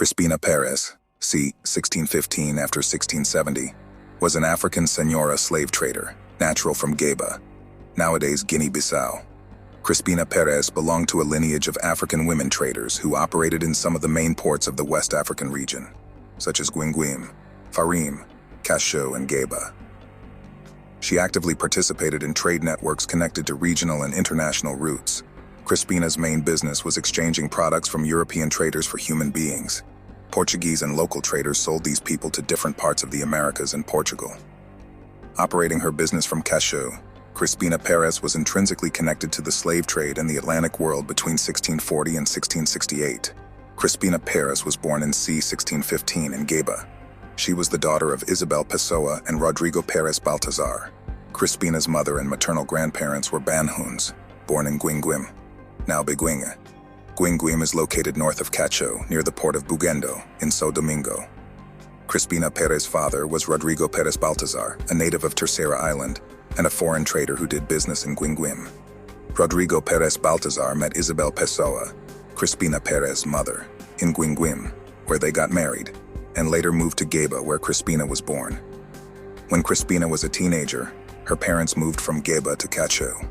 Crispina Perez, c. 1615 after 1670, was an African Senhora slave trader, natural from Geba, nowadays Guinea-Bissau. Crispina Perez belonged to a lineage of African women traders who operated in some of the main ports of the West African region, such as Guinguim, Farim, Cacheu and Geba. She actively participated in trade networks connected to regional and international routes. Crispina's main business was exchanging products from European traders for human beings. Portuguese and local traders sold these people to different parts of the Americas and Portugal. Operating her business from Cacheu, Crispina Perez was intrinsically connected to the slave trade in the Atlantic world between 1640 and 1668. Crispina Perez was born in c. 1615 in Geba. She was the daughter of Isabel Pessoa and Rodrigo Perez Baltazar. Crispina's mother and maternal grandparents were Banhuns, born in Guinguim, now Beguingue. Guinguim is located north of Cacheu, near the port of Buguendo, in São Domingo. Crispina Perez's father was Rodrigo Perez Baltazar, a native of Terceira Island, and a foreign trader who did business in Guinguim. Rodrigo Perez Baltazar met Isabel Pessoa, Crispina Perez's mother, in Guinguim, where they got married, and later moved to Geba, where Crispina was born. When Crispina was a teenager, her parents moved from Geba to Cacheu.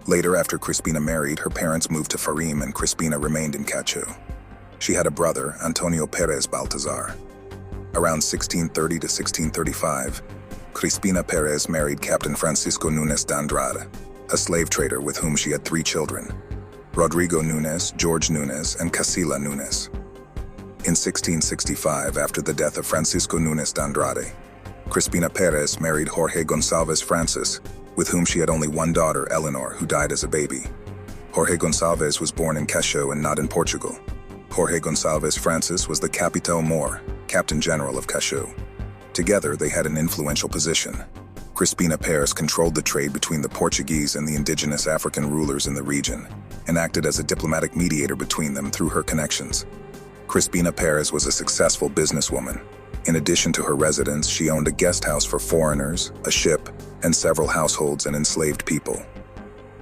Later, after Crispina married, her parents moved to Farim and Crispina remained in Cacheu. She had a brother, Antonio Perez Baltazar. Around 1630 to 1635, Crispina Perez married Captain Francisco Nunes de Andrade, a slave trader with whom she had 3 children, Rodrigo Nunes, George Nunes, and Casila Nunes. In 1665, after the death of Francisco Nunes de Andrade, Crispina Perez married Jorge Gonçalves Francis, with whom she had only one daughter, Eleanor, who died as a baby. Jorge Gonçalves was born in Cacheu and not in Portugal. Jorge Gonçalves Francis was the Capitão Mor, Captain General of Cacheu. Together, they had an influential position. Crispina Perez controlled the trade between the Portuguese and the indigenous African rulers in the region, and acted as a diplomatic mediator between them through her connections. Crispina Perez was a successful businesswoman. In addition to her residence, she owned a guest house for foreigners, a ship, and several households and enslaved people.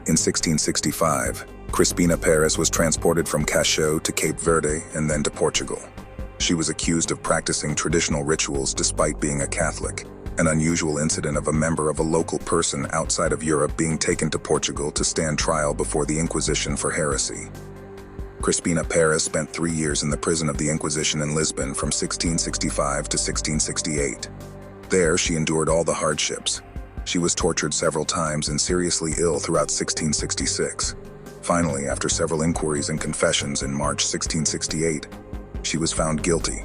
In 1665, Crispina Perez was transported from Cacheu to Cape Verde and then to Portugal. She was accused of practicing traditional rituals despite being a Catholic, an unusual incident of a member of a local person outside of Europe being taken to Portugal to stand trial before the Inquisition for heresy. Crispina Perez spent 3 years in the prison of the Inquisition in Lisbon from 1665 to 1668. There, she endured all the hardships. She was tortured several times and seriously ill throughout 1666. Finally, after several inquiries and confessions in March 1668, she was found guilty.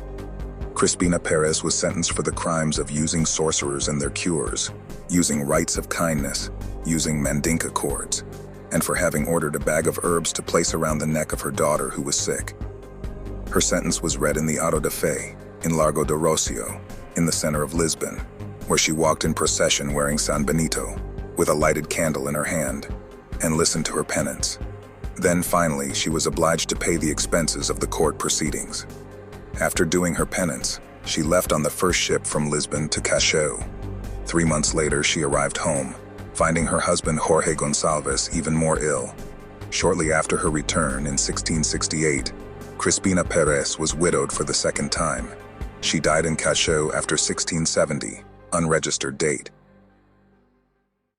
Crispina Perez was sentenced for the crimes of using sorcerers and their cures, using rites of kindness, using mandinka cords, and for having ordered a bag of herbs to place around the neck of her daughter who was sick. Her sentence was read in the Auto de Fe, in Largo de Rocio, in the center of Lisbon, where she walked in procession wearing San Benito, with a lighted candle in her hand, and listened to her penance. Then finally, she was obliged to pay the expenses of the court proceedings. After doing her penance, she left on the first ship from Lisbon to Cacheu. 3 months later, she arrived home, finding her husband Jorge Gonçalves even more ill. Shortly after her return in 1668, Crispina Perez was widowed for the second time. She died in Cacheu after 1670, unregistered date.